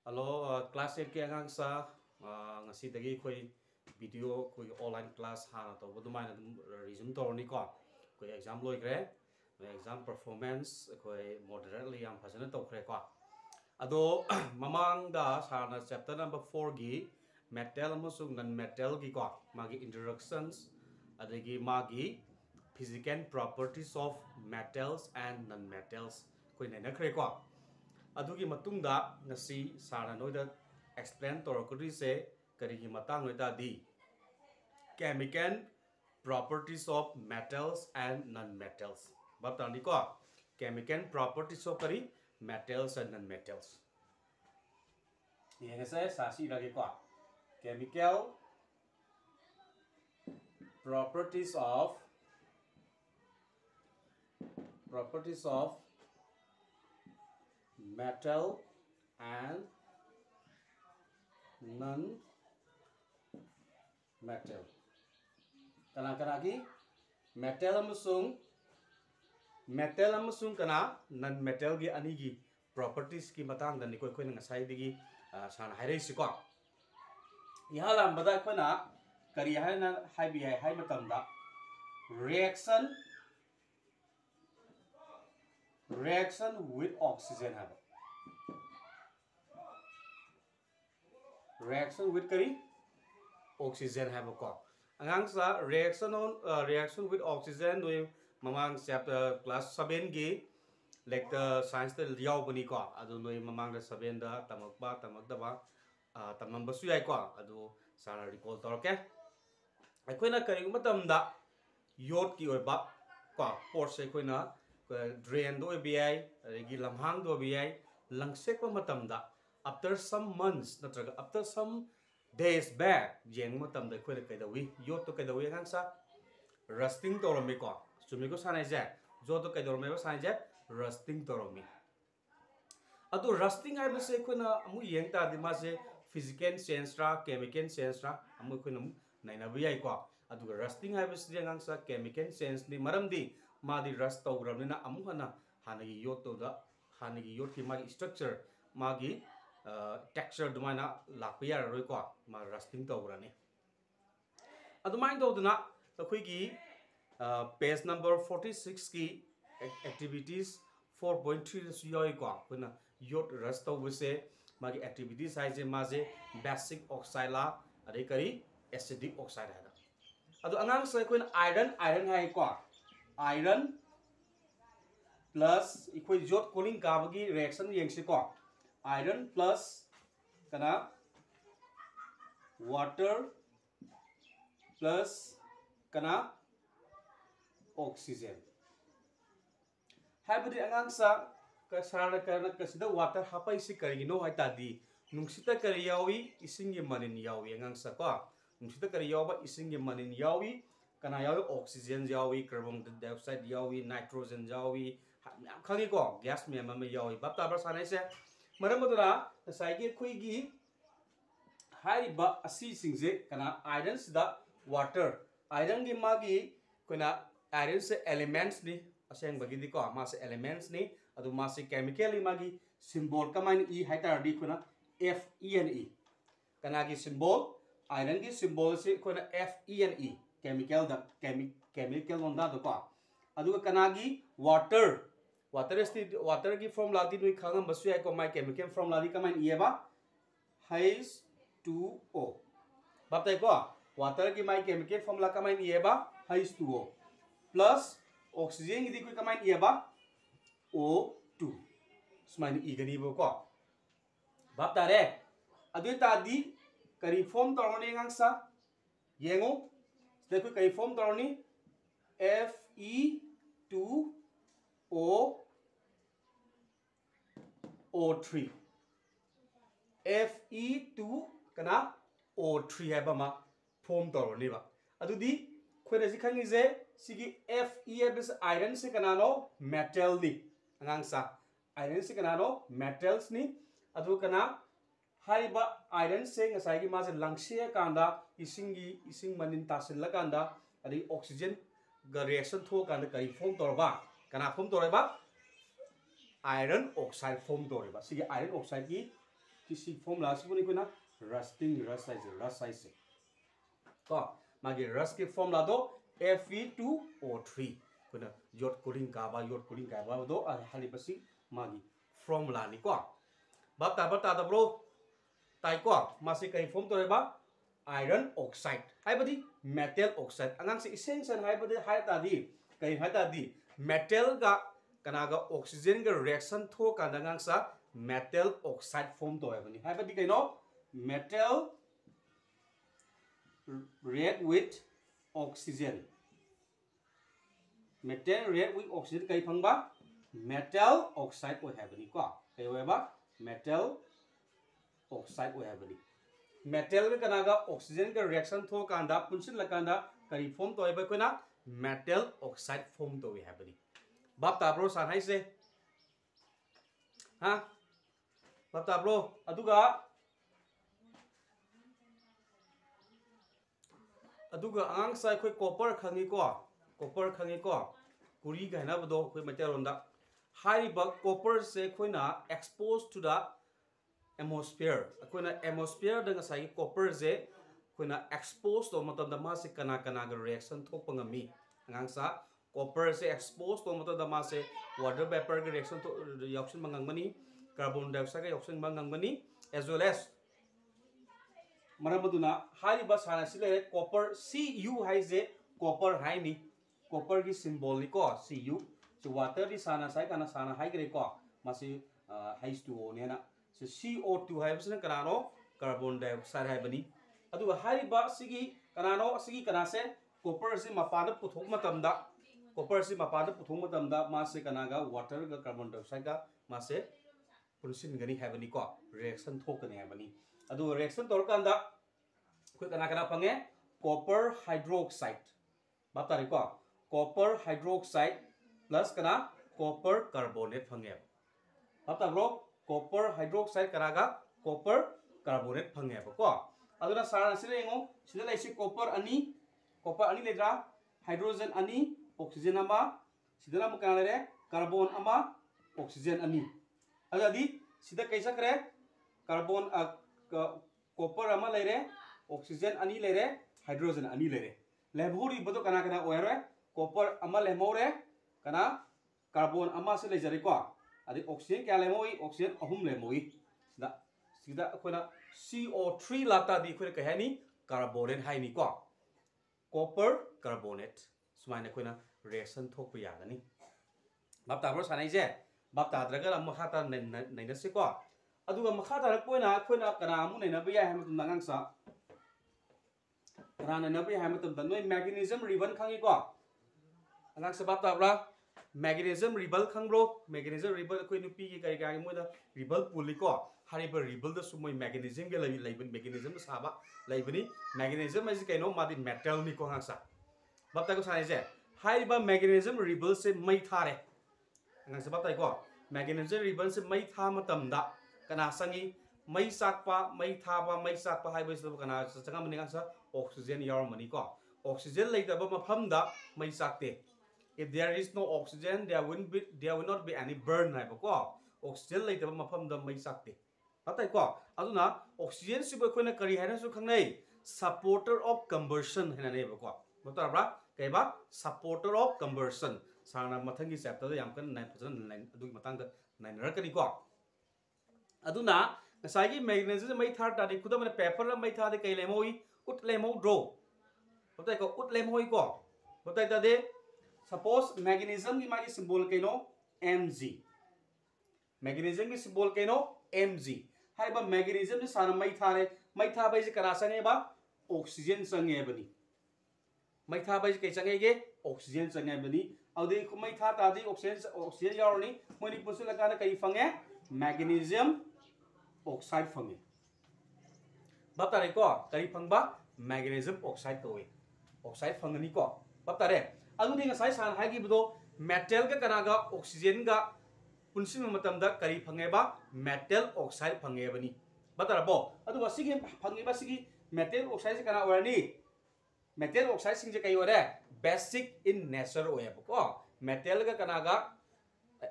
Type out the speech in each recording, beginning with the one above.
Hello, class 8 ke angang sa ngasi dagi khoi video khoi online class hana to budumai na resume to ni ko khoi exam loi kre exam performance khoi moderately am phajana to kre ko ado mamang da sana chapter number 4 gi metal amasung non metal gi ko magi introductions adagi magi physical properties of metals and non metals khoi na kre ko अदुगी मतुंगदा नसी सारा नोइदा explain तोरकुरी से करिगी मतंग नोइदा the chemical properties of metals and non metals बतानी को chemical properties of करी मेटल्स एंड नॉन मेटल्स ये से सासी लगे को chemical properties of metal and non-metal. Kana ki metal amusung kana non-metal gi ani gi properties ki matang dan ni koi ngasai digi sana haire si ko. Ihalam bada ko na kari hai na hai bi hai matam da reaction with oxygen have reaction with kari oxygen have ko angang sa reaction with oxygen we mamang chapter class 7 gi lecture science the yaw bani ko adu noi mamang da 7 da tamak da ba tamam ba su yai ko adu sara recall tor ke akoina kari matam da yod ki oi ba ko force akoina drain do BI regi lamhang do BI langsek pa matam da after some months natraga after some days back jeng matam da khoi kai da wi yo to kai da wi hang sa rusting to rom ko sumi ko sanai ja jo to kai do rom ba sanai ja rusting to rom adu rusting ai ba se khoi na amu yeng ta di ma se physical sense ra chemical sense ra amu khoi na nai na bi ai ko adu rusting ai ba se hang sa chemical sense ni maram di मादी रस तौरबना अमुहना हानगी vote तो दा हानगी vote की मागी structure मागी texture दुमाइना लाप याररोय को मा rusting तौरने अदुमाइन तौदना अखोइगी page number 46 की activities 4.3 सुयोय को पुना योट रस तौबसे मागी एक्टिविटीज हाइजे माजे बेसिक ऑक्साइड ला अरे करी एसिडिक ऑक्साइड है अदु अंगांग से कोइन आयरन है को iron plus इकोई जोट कोलिंग काबगी रिएक्शन यंगसे को iron plus कना water plus कना oxygen हाइबदी अंगांग सा कसराना करना कसिदा water हापाई से करिनो हाइ तादी नुंगसिता करि यावी इसिंग ये मनिन यावी अंगांग सा को नुंगसिता करि यावा इसिंग ये मनिन यावी kana yawi oxygen yawi carbon dioxide yawi nitrogen yawi khangi ko gas me ma yawi bap ta bar sanai se maram modura sai ge khui gi hai ba asi singje kana iron da water iron gi magi koina iron se elements ni aseng bagi di ko ma se elements ni adu ma se chemically magi symbol kamain e hai tar di koina FeNe kana gi symbol iron gi symbol se koina FeNe chemical da chemical on da ko aduga kanagi water की formula di nui khangam basu ai ko my chemical formula di kamain ieba H2O batai ko water की my chemical formula kamain ieba H2O plus oxygen di ko kamain ieba O2 smain igani bo ko batare adu ta di kari form torone ngangsa yengo देखो कई form करनी Fe2O3 Fe2 कना O3 है बमा form करनी बा अदुदी कोई रजी खंगी जे सिगी Fe है बस आयरन से कना नो मेटल नी अंगांग सा आयरन से कना नो मेटल्स नी अदु कना हाइबा आयरन से ngसाई मासे लंगसे कांदा इसिंग मनिन तासिल कांदा अदि ऑक्सीजन ग रिएक्शन थो कांदा करी फॉर्म तोरबा कना फॉर्म तोरबा आयरन ऑक्साइड फॉर्म तोरबा सिगे आयरन ऑक्साइड की किसी फॉर्मूला से कोई ना रस्टिंग रस है तो मागी रस की फॉर्मूला दो Fe2O3 कोई ना योट कुलिंग काबा दो हाली बसी मागी फॉर्मूला नि को बात ता ब्रो ताई को मासे कई फॉर्म तो रेबा आयरन ऑक्साइड है बदी मेटल ऑक्साइड अंगांग से इसेंशियल है बदी है तादी कई है तादी मेटल का कनागा ऑक्सीजन का रिएक्शन थो कांदांगांग सा मेटल ऑक्साइड फॉर्म तो है बनी है बदी कई no metal react with oxygen metal react with oxygen kay phangba metal oxide oi habani ko kay weba metal oxide oi habani metal ga kanaga oxygen ga reaction tho kanda punsin lakanda kari form to ba koina metal oxide form to oi habani bab ta bro san hai se ha bab ta bro aduga आंग सा कोई copper खंगी को कुरी कहना बदो कोई material दा हाइबा copper से कोइना एक्सपोज टू द एटमॉस्फेयर कोइना एटमॉस्फेयर दंग साइ कॉपर से कोइना एक्सपोज तो मतलब दमा से कना कना ग रिएक्शन थोक पंगमी आंग सा कॉपर से एक्सपोज तो मतलब दमा से वाटर वेपर ग रिएक्शन तो रिएक्शन मंगंगमनी कार्बन डाइऑक्साइड ग रिएक्शन मंगंगमनी एज वेल एज मरमदुना हारिबा साना सिले कॉपर Cu हाइजे कॉपर हाइनी कॉपर की सिंबल नि को Cu से वाटर di साना साइ काना साना हाइ ग्रे को मासे H2O ने ना से CO2 हाइ बसना कनानो कार्बन डाइऑक्साइड हाइ बनी अदु हारिबा सिगी कनानो सिगी कना से कॉपर से मपाद पुथोक मतमदा कॉपर से मपाद पुथोक मतमदा मासे कनागा वाटर का कार्बन डाइऑक्साइड का मासे पुनसिन गनी हाइ बनी को रिएक्शन थोकने हाइ बनी अदु रिएक्शन तोर कांदा कोई कना फंगे कॉपर हाइड्रोक्साइड बात तारी को कॉपर हाइड्रोक्साइड प्लस कना कॉपर कार्बोनेट फंगे बात ताब्रो copper hydroxide कनागा copper carbonate fungi को अदुना सारा सिले इंगो सिले लाइसी कॉपर अनि लेद्रा हाइड्रोजन अनि ऑक्सीजन अमा सिदना मुकना ले कार्बन अमा ऑक्सीजन अनि अदि सिदा कैसा करे कार्बन कॉपर अमा लेरे ऑक्सीजन अनि लेरे हाइड्रोजन अनि लेरे लेबोरी बदो कना कना ओयरे कॉपर अमा लेमोरे कना कार्बन अमा से लेजरे को अदि ऑक्सीजन क्या लेमोई ऑक्सीजन अहुम लेमोई सिदा कोना CO3 लाता दी कोइ कहनी कार्बोनेट हाइनी को कॉपर कार्बोनेट सुमाइने कोना रिएक्शन थोक यागनी बाप ताब्रो सानाइ जे बाप ताद्रगा मखा नैनसे को अदुगा मखा तारक कोइना कना अमु नैना बया हम नंगांग सा कना नैना बया हम तम नोय मैग्नीशियम रिबन खांगी को अलाक से बाप ताब्रा मैग्नीशियम रिबल खांब्रो मैग्नीशियम रिबल कोइ नुपी की गाय गाय मोदा रिबल पुली को हारिबा रिबल द सुमोय मैग्नीशियम के लैबन मैग्नीशियम साबा लैबनी मैग्नीशियम इज कैनो मादि मेटल नि को हांसा बाप ताको साने जे हारिबा मैग्नीशियम रिबल से मै थारे अंगां से बाप ताई को मैग्नीशियम रिबल से मै था मतमदा कना संगी मै साकपा हाइ बस कना संगा मनिगा सा ऑक्सीजन यार मनी को ऑक्सीजन लेतबा मफमदा मै साकते if there is no oxygen there will not be any burn high को ऑक्सीजन लेतबा मफमदा मै साकते पताई को अदुना ऑक्सीजन सिबो कोइना करी हाइना सु खंगनै सपोर्टर ऑफ कंबर्सन हैना ने को बताब्रा कैबा सपोर्टर ऑफ कंबर्सन साना मथंगी चैप्टर याम कन नाइन फजन नाइन अदुगी मतंग नाइन रकनी को अदुना नसागी मैग्नीशियम मै थार तादि खुदा मन पेपर मै थादि कै लेमोई उट लेमो ड्रो बताई को उट लेमोई को बताई तादे सपोज मैग्नीशियम की मागी सिंबल कैनो Mg मैग्नीशियम की सिंबल कैनो Mg हाइबा मैग्नीशियम ने साना मै थारे मै था बाई करा संगेबा ऑक्सीजन संगे बनी मै था बाई कै संगेगे ऑक्सीजन संगे बनी अदे मै था तादि ऑक्सीजन यावनी मोनि पुसु लकाना कै फंगे मैग्नीशियम ऑक्साइड फंगे बाप तारे को करी फंगबा मैग्नीशियम ऑक्साइड तोय ऑक्साइड फंगनी को बाप तारे अदुदि ngसाइ सान हाइगी बदो मेटल का कनागा ऑक्सीजन का पुनसिन मतमदा करी फंगेबा मेटल ऑक्साइड फंगेबनी बतरबो अदु वसिगी फंगेबा सिगी मेटल ऑक्साइड से कना ओरनी मेटल ऑक्साइड सिंग जे कई ओरे बेसिक इन नेचर ओयबको मेटल का कनागा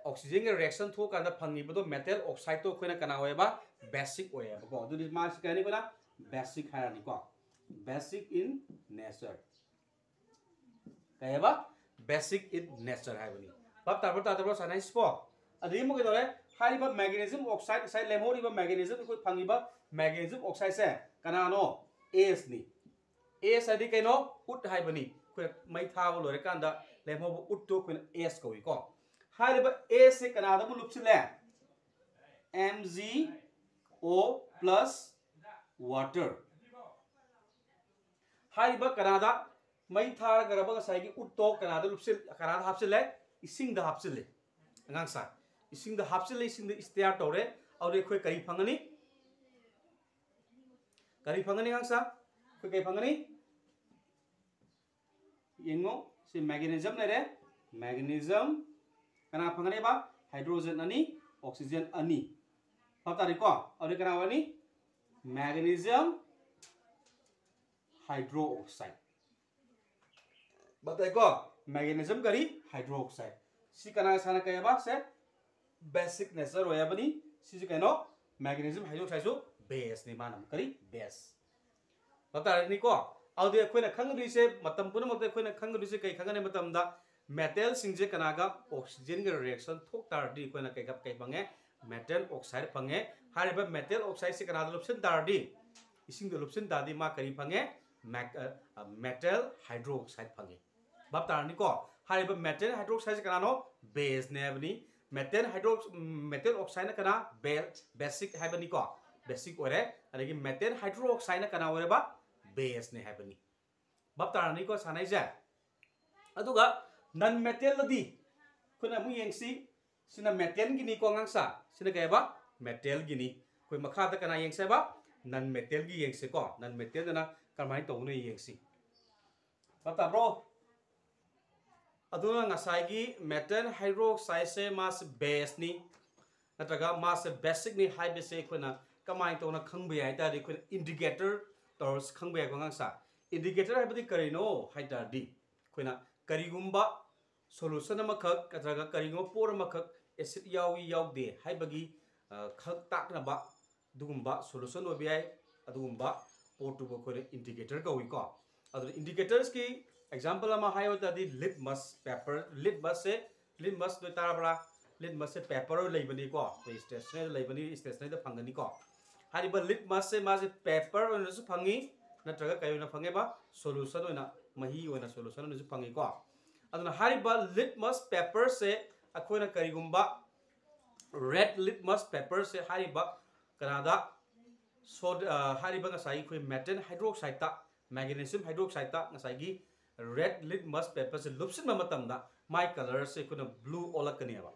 ऑक्सीजन के रिएक्शन थो कांदा फंगी बदो मेटल ऑक्साइड तो खोना कना होयबा basic oye ba ko du ma se kani ko na basic harani ko basic in nature kaya ba basic in nature hai bani bab tar ba sanai spo adi mo ke dore hai ba magnesium oxide sai lemori ba magnesium ko phangi ba magnesium oxide se kana no as ni as adi kai no ut hai bani ko mai tha ba lore kan da lemo ut to ko as ko ko hai ba as se kana da bu lup le MgO plus water hai ba kana da mai thar garaba sai gi utto kana da lupsil kana da hapsil le ising da hapsil le angang sa ising da hapsil le ising da istiar tore aure khoi kari phangani ngang sa khoi kai phangani yengo si magnesium ne re magnesium kana phangani ba hydrogen ani oxygen ani pata ri ko aure kana wani magnesium hydroxide batai ko magnesium kari hydroxide si kana sana kaya ba se basic nature hoya bani si kano magnesium hydroxide so base ni manam kari base batai ni ko aude khoina khangri se matam puna mate khoina khangri se kai khangane matam da metal singje kana ga oxygen ga reaction thok tar di khoina kai gap kai bange metal oxide phange hariba metal oxide se kana lupsin tar di ising de lupsin da di ma kari phange metal hydroxide phange bab tar ni ko hariba metal hydroxide kana no base ne bani metal oxide na kana basic hai bani ko basic ore adagi metal hydroxide na kana ore ba base ne hai bani bab tar ni ko sanai ja aduga non metal di kuna mu yengsi sina metal gini ko ngangsa sina kaya ba metal gini koi makha ta kana yengsa ba non metal gi yengse ko non metal na kamai to ne yengsi bata bro aduna ngasai gi metal hydroxide se mas base ni nataga mas basic ni high base ko na kamai to na khangbe ai ta ri ko indicator tors khangbe ko ngangsa indicator hai badi kari no hai ta di ko na kari gumba solution ma khak katraga kari ngo por ma khak acid yawi yaw de hai bagi khak tak na ba dugumba solution obi ai adugumba portu ko indicator ko wi ko adu indicators ki example ama hayo ta di litmus paper litmus do tarabra litmus se paper lei bani ko stationery lei bani stationery da phangani ko hari ba litmus se ma se paper on su phangi na traga kayo na phange ba solution ona mahi ona solution on su phangi ko aduna hari ba litmus paper se akoina karigumba red litmus paper se hari ba kanada so hari ba ngasai khoi metal hydroxide ta magnesium hydroxide ta ngasai gi red litmus paper se lupsin ma matam da my color se kuna blue olakani ba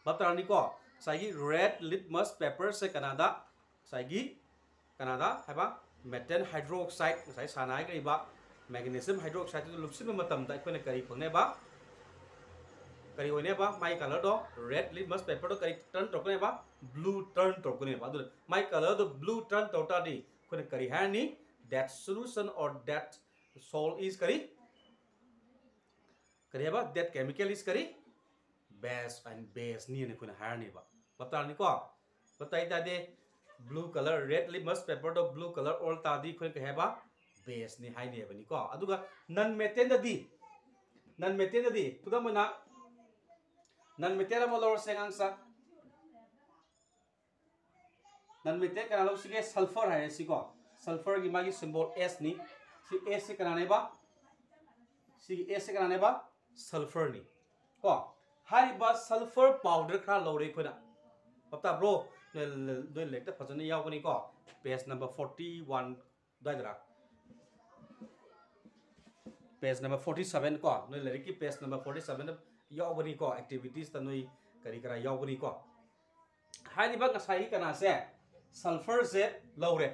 batarani ko sai gi red litmus paper se kanada sai gi kanada haba metal hydroxide ngasai sanai ga ba magnesium hydroxide to lupsin ma matam da kuna kari phangne ba kari hoine ba my color do red litmus paper do kari turn to kone ba blue turn to kone ba adu my color do blue turn to ta di kone kari hani that solution or that salt is kari ba that chemical is kari base and base ni ne kone hani ba batar ni ko batai ta de blue color red litmus paper do blue color all ta di kone ke ba base ni hai ne ba ni ko aduga non metal da di pudamana non metal mo lor sengang sa non metal kana lo sige sulfur hai si ko sulfur gi magi symbol s ni si s se kana ne ba sulfur ni ko hai ba sulfur powder kha lore khona pata bro do lek ta phajana yaw ni ko page number 41 daidra page number 47 ko no le ki page number 47 yaw bani ko activities ta noi kari kara yaw bani ko hai ni ba ngasai kana se sulfur se lore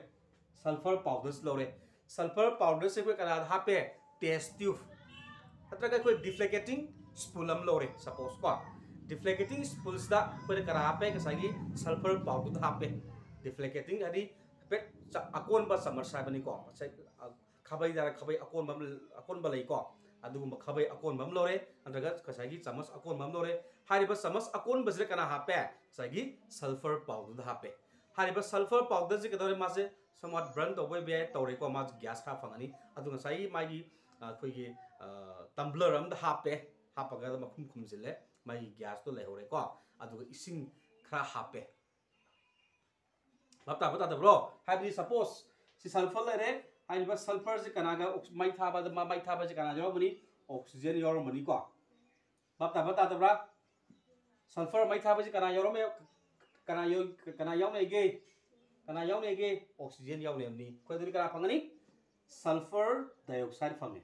sulfur powders lore sulfur powder se ko kana hape test tube atraga ko deflagrating spulum lore suppose ko deflagrating spuls da ko kara hape ngasai sulfur powder hape deflagrating adi pet akon ba samarsa bani ko khabai da khabai akon ba lei ko adugum khabai akon bam lore andaga kasagi chamas akon bam lore hariba chamas akon bazre kana hape sagi sulfur powder hape हारिबा sulphur powder से कदरे मासे somewhat burn to boy be to re ko ma gas kha phangani adu ngasai mai gi khoi gi tumbler am da hape hapaga da makhum khum jile mai gas to le hore ko adu ising khra hape bata bro habi suppose si sulfur le re हाइबा sulphur से कनागा माइ थाबा the माइ थाबा से कना जरो बनी oxygen योरो money को बता दबरा सल्फर माइ थाबा से कना योरो में कना यों ने गे ऑक्सीजन यों ने नी कोइ दुरी कना फंगनी सल्फर डाइऑक्साइड फंगे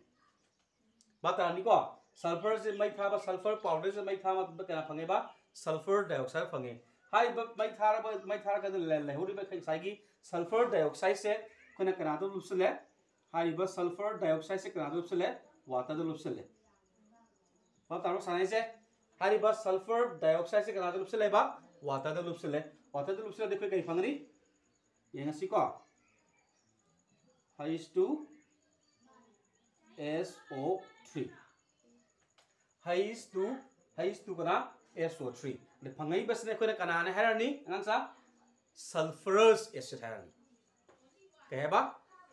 बता नी को सल्फर से माइ थाबा सल्फर पाउडर से माइ थाबा कना फंगे बा सल्फर डाइऑक्साइड फंगे हाइबा माइ थारा का ले होरी बे साइगी सल्फर डाइऑक्साइड से कोना कनादो लुपसले हारिबा सल्फर डाइऑक्साइड से कनादो लुपसले वाटर दो लुपसले तारो साने से हारिबा सल्फर डाइऑक्साइड से कनादो लुपसले बा वाटर दो लुपसले देखो कई फंगनी येंगसी को H2 SO3 H2 कना SO3 ले फंगई बस ने कोना कनाने हेरनी अंगसा सल्फरस एसिड हेरनी कहबा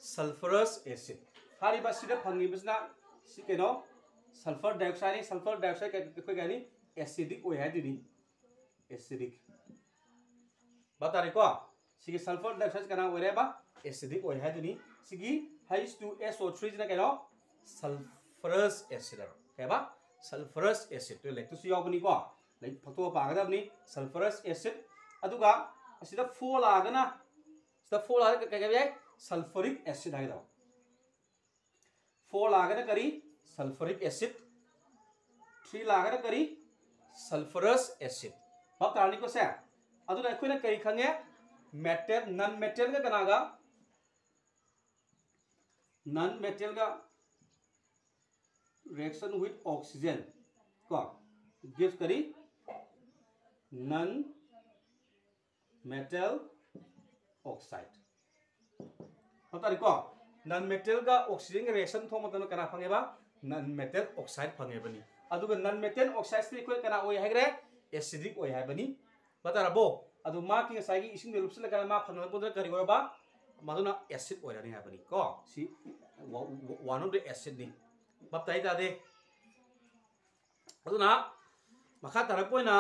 सल्फरस एसिड हारिबा सिदा फंगी बसना सिकेनो सल्फर डाइऑक्साइड कोइ गानी एसिडिक ओय हादिनी एसिडिक बता रे को सिगे सल्फर डाइऑक्साइड कना ओरे बा एसिडिक ओय हादिनी सिगी H2SO3 जना केनो सल्फरस एसिड कहबा सल्फरस एसिड तो लेक्टुस यावबनी को लाइक फतो पागदबनी सल्फरस एसिड अदुगा असिदा फोल आगना फोल आगे क्या सल्फरिक एसिड है फोर लागना करी सल्फरिक एसिड 3 लागना करी सल्फरस एसिड बात तारनी को से अदुना अखोइना करी खंगे मेटल नॉन मेटल का कनागा नॉन मेटल का रिएक्शन विद ऑक्सीजन को गिव्स करी नॉन मेटल ऑक्साइड बता रे को नॉन मेटल का ऑक्सीजन के रिएक्शन थो मतलब कना फंगेबा नॉन मेटल ऑक्साइड फंगेबनी अदुगा नॉन मेटल ऑक्साइड से कोइ कना ओय हाइग्रे एसिडिक ओय हाइबनी बता रबो अदु मा की साइगी इसिंग दे लुपसल कना मा फंगल पुदर करि ओबा मदुना एसिड ओय रानी हाइबनी को सी वन ऑफ द एसिड नि बता इ दे अदुना मखा तरपोइना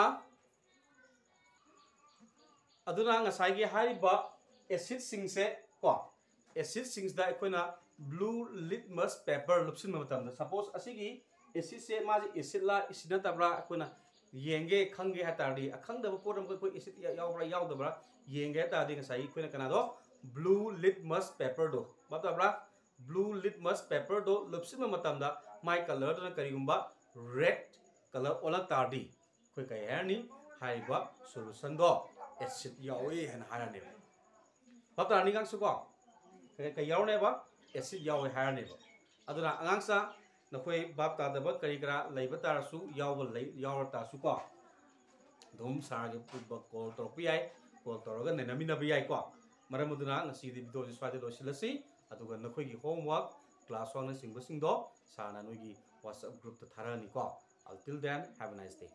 अदुना ngasai हारिबा एसिड सिंग से को एसिड सिंग्स दा अखोइना ब्लू लिटमस पेपर लुपसिन मतम सपोज असिगी एसिड से माज एसिड ला इसिना तबरा अखोइना येंगे खंगे हतारदी अखंगदब पोरम कोइ एसिड यावबरा यावदबरा येंगे हतारदी ngasai अखोइना कनादो ब्लू लिटमस पेपर दो मतबरा ब्लू लिटमस पेपर दो लुपसिन मतम दा माय कलर दना करिगुंबा रेड कलर ओला तारदी कोइ कय हेरनी हाइबा सोल्यूशन दो एसिड यावे हन हारने बता निगांग सुको कई यावने बा एसिड यावे हारने बा अदुना अंगांसा नखोय बाप तादब करी करा लैब तारसु यावर तासु को धूम सागे पुब कॉल तोरपि आइ कॉल तोरगा नेनमि नबि आइ को मरमुदुना ngasi di video swade losilasi aduga नखोय gi homework class 1 na singbo singdo sana noi gi WhatsApp group ta tharani ko until then have a nice day